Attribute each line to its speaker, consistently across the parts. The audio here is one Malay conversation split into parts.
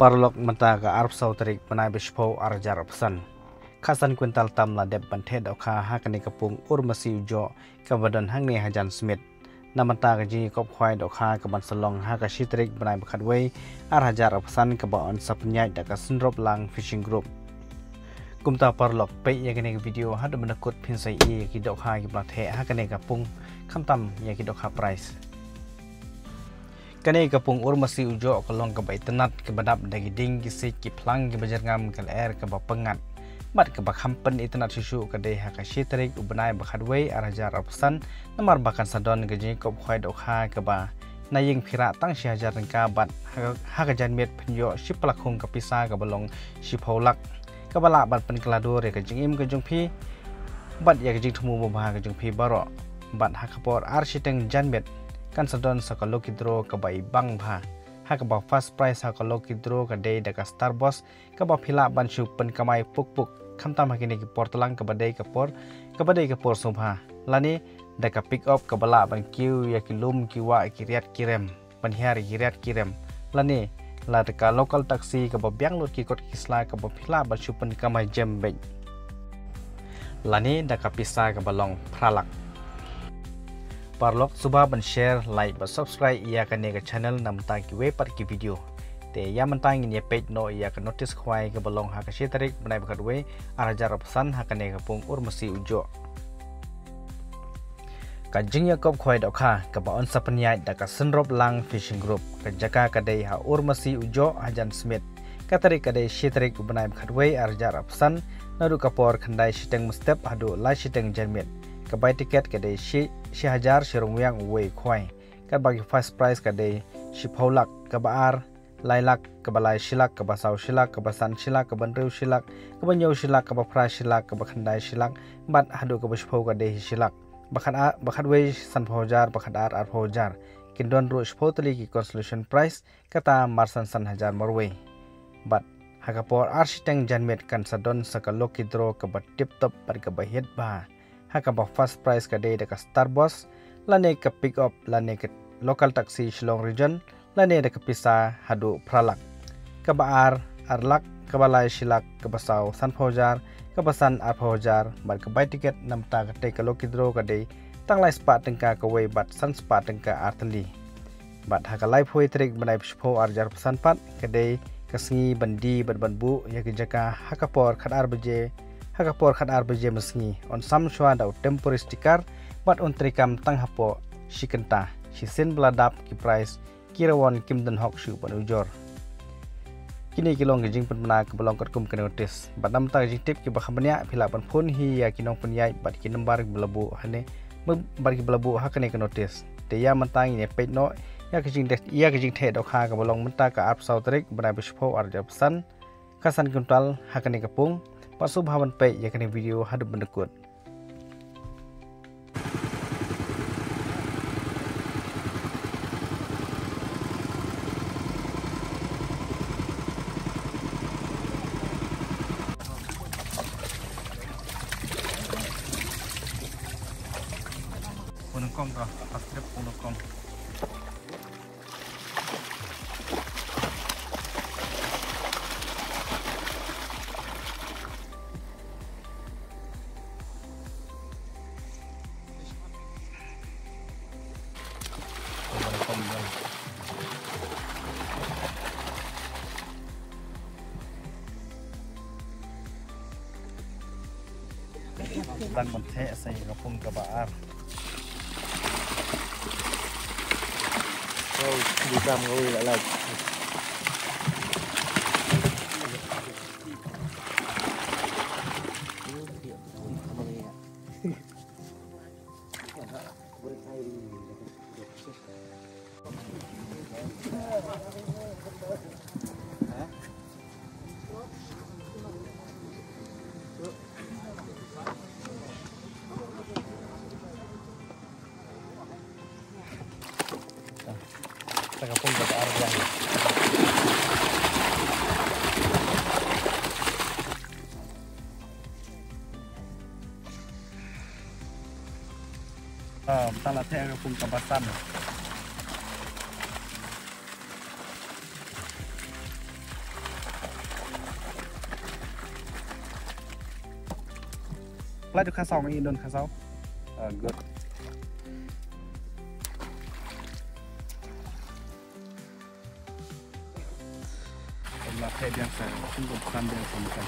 Speaker 1: Parlok menta ke Arab Saudi penai bespo arjar pesan. Kasan kuintal tam la dep bantet oka hakani kapung urmasi ujo kabadan hangni hajan smith. Namanta ke ji kop khwai doka kaban selong haka shitrik penai bakadway ar hajar pesan kabaon sapnyai daka sendrop lang fishing group. Kumta parlok pe yakani video hadu menakut pinsai i ki doka ki blathe hakani kapung kamtam yaki doka price. Kani kapung urmasi ujo kolong ke baitenat ke badap dagi ding kisik ki plang ki bajarngam ke air ke bapengat mat ke bakhampen itenat susu ke deh haka shitrik ubenai bakhadway arajar apsan namar bakan sadon ke jing kop khwai dokha ke ba naying phira tang shi hajar ka bat haka janmet penyo shipalakhung ke pisa ke balong shipholak ke bala bat pen kelado re ke jing im ke jung phi bat ya ke jing thumu ba ke jung phi baro bat hakapor arshiteng janmet kan sadon sakalok hidro ke bai bang bha hakaba first price sakalok hidro ke dei daka Starbucks ke ba phila ban shu pen kamai puk khamtam hakini ke portalang ke badai ke por sobha lani daka pick up ke bala ban kiu ya kilum kiwa kiriat kirem panhiar kiriat kirem lani la daka local taxi ke ba biang lot ki kot kisla ke ba phila ban shu pen kamai jembek lani daka pisa ke balong pralak. Parlok subah ban share, like, ban subscribe ia kan ke channel namta ki we par ki video. Te ya mentang ini page no ia kan notice khwai ke balong ha ka shitarik banai bakat we arajar pesan ha kan ke pung urmasi ujo. Ka jing ya kop khwai dokha ka ba on sapanyai da ka senrop lang fishing group ka jaka ka dei ha urmasi ujo hajan smith. Ka tarik ka dei shitarik banai bakat we arajar pesan nadu kapor khandai shiteng mustep hadu la shiteng janmit. Kabai tiket kadai shi hajar shirung yang way khwai ka bagi first price kadai shipholak kabar lailak kabalai shilak kabasau shilak kabasan shilak kabanriu shilak kabanyau shilak kabapra shilak kabakhandai shilak bat hadu kabashpho kadai shilak bakhat way san phojar bakhat ar phojar kindon ru shphotli ki consolation price kata marsan san hajar morway bat hakapor arshiteng janmet kan sadon sakalok hidro kabat tip top par kabahit ba hakaba first price ka dei deka Starbucks lane ka pick up lane ka local taxi Shillong region lane deka pisa hadu pralak kabaar arlak kabalai shilak kabasau san phojar kabasan ar phojar bar ka buy ticket namta ka te ka lokidro ka dei tanglai spa tengka ka way bat san spa tengka artli bat haka live hoy trik banai pho arjar pesan pat ka dei kasngi bandi banbu ya ki jaka hakapor khadar beje Hakapor khat ar beje mesngi on sam shwa da temporary sticker bat on trikam tang hapo shikenta shisen bladap ki price kirawon kimden hok shu pan ujor kini kilong jing pen mena ke belong kat kum ke notice bat nam ta jing tip ki bakhamnya phila pan phone hi ya kinong penyai bat ki number belabu hane bar ki belabu hakane ke notice te ya mentang ni page no ya ke jing the dokha ke belong menta ka ap sautrik bana bispo ar japsan kasan kuntal hakane ke pung Pasub hawan pe yakni video hadu bendekut. Punukong ka, pastrip punukong. Dan menthe sai kapung kabar.
Speaker 2: Oh, đi cầm ngồi lại.
Speaker 1: Kapung kabar yang Salah saya kapung kabasan. Play được khá sau ngay đơn khá sau. Good. Là thế biang sẽ không có khăn biang sẽ một cái.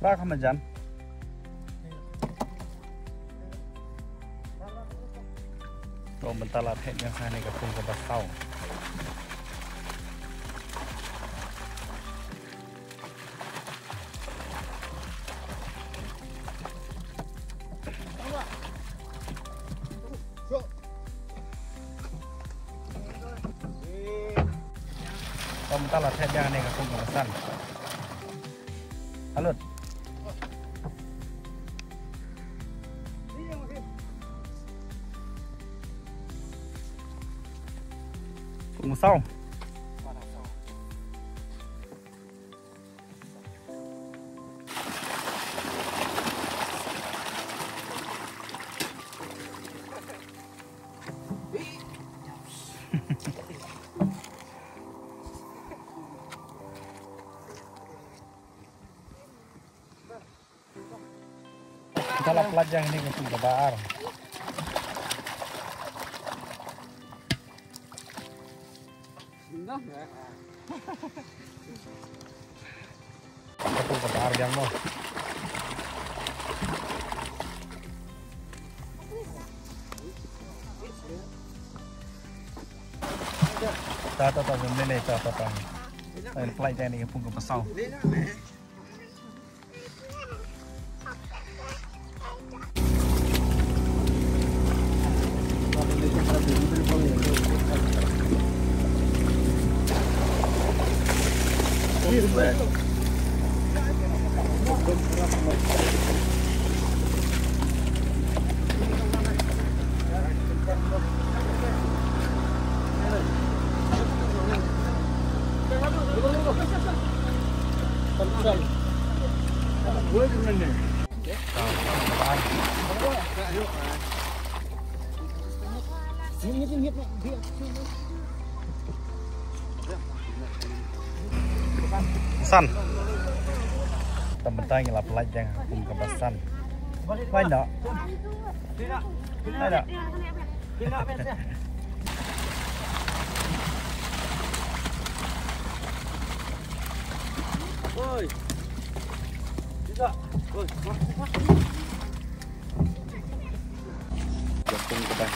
Speaker 1: Ra không mà dán. Rồi mình ta là hệ nhân hai này gặp cùngกับsau. Rồi mình ta là hệ nhân này gặp cùngกับสั้น Halo. Cùng sau. Kita lah pelajang ini ke Baar. Aku ke Baar yang mau. Tahu benda ni tahu. Pelajang ini pun ke pasau. San. Teman tanya lah pelajang pun kebasan. Banyak. Ada. Oi. Tidak. Oi. Jepung kebasan.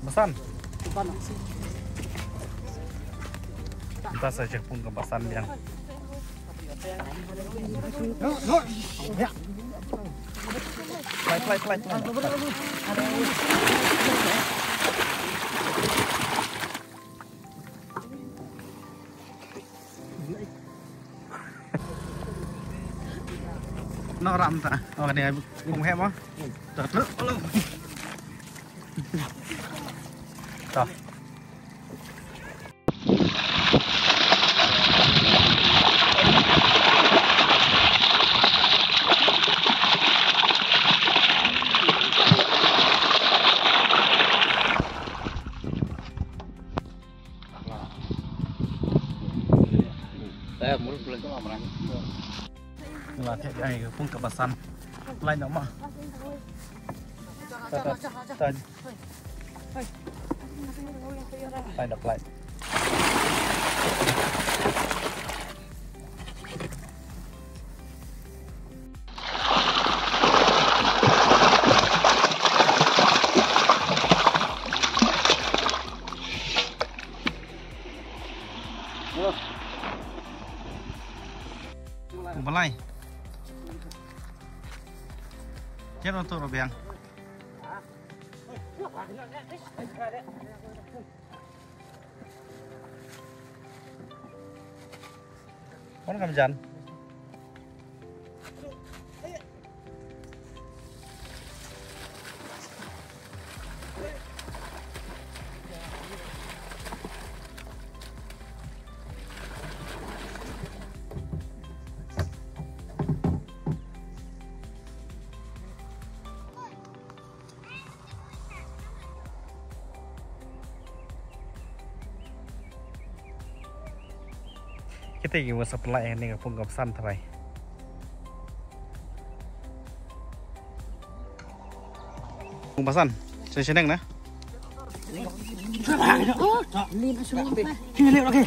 Speaker 1: Basan. Kita saja pun ke basan yang. Play. Nó rặm ta. Cái này cùng hẹp á. Tật nước luôn. Rồi. Là thế này phun cả basan lain nak mah lain dak lain balai chết nó tôi rồi bèn Mana kamu Jan? Kita ingin supply ini ke punggap san terai. Pungpasan, seneng na?
Speaker 3: Oh, lima semua.
Speaker 2: Kini lagi.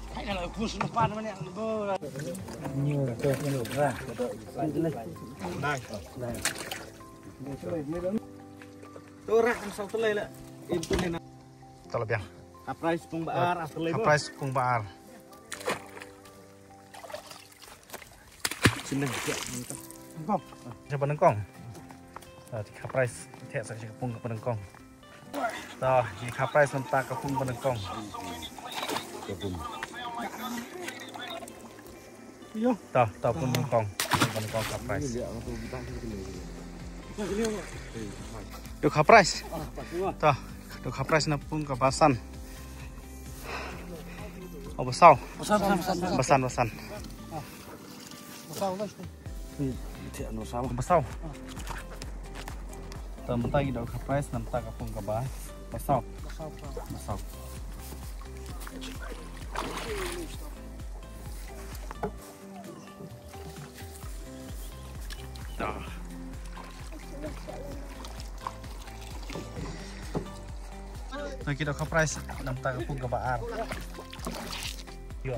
Speaker 2: Kalau bus depan mana yang new ke new lah. Turah kan satu lagi lah. Itu ni nak.
Speaker 1: Terlebih.
Speaker 2: Kaprais pengbaar asal lagi.
Speaker 1: Kaprais pungbaar.
Speaker 2: Sini juga. Engkong.
Speaker 1: Siapa nengkong? Di kaprais tiap saja kepung ke penengkong. Toh, di kaprais mentak kepung penengkong.
Speaker 2: Yo.
Speaker 1: Toh pun penengkong. Penengkong kaprais. Duk kaprais. Toh, duk kaprais na pung kabasan. Oh besar. Basan. Besar. Toh mentah kita duk kaprais nampak kapung kabas. Besar. Toh. Toh kita kaprais nampak kapung kabas. Yo.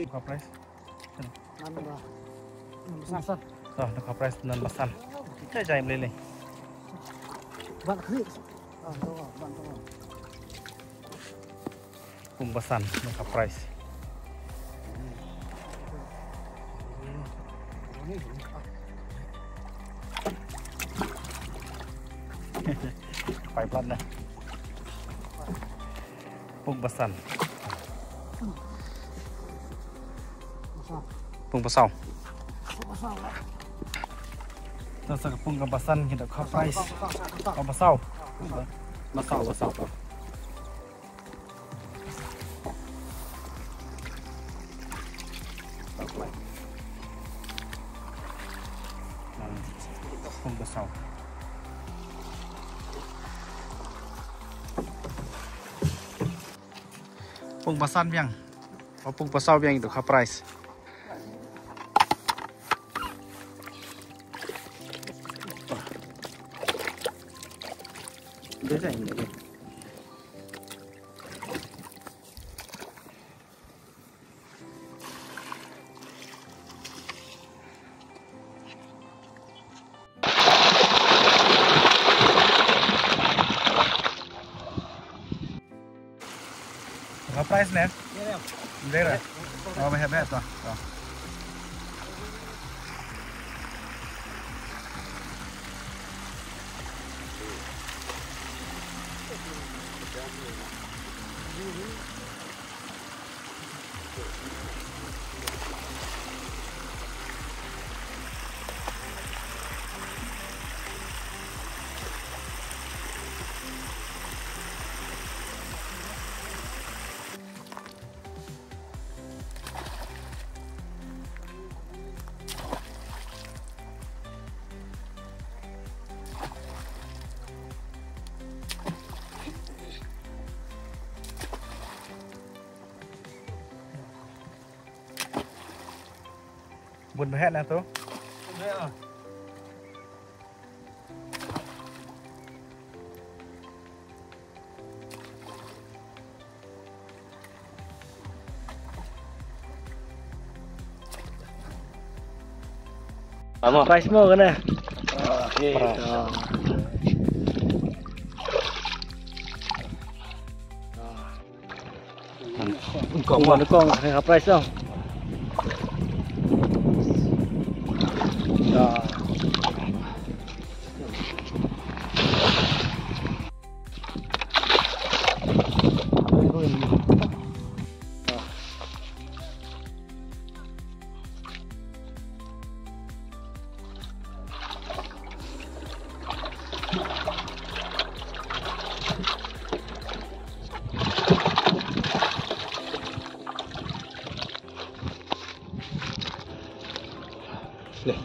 Speaker 1: Kaprais. Toh, nak kaprais nan basan. Kita jai meleleh. Pung basan nak kaprais. Pai pelan dah. Pung basan. Pung basau. Terus pung basan kita kaprais. Oh basau. Basau. Pung basau. Pung basan biang. Pung basau biang itu kaprais. Dia ini. Berapa price nih? Berapa? Oh, hebat tuh. Buồn hết nè tôi.
Speaker 2: Price mo ka na. Okay. Kung ano kong price daw. เลย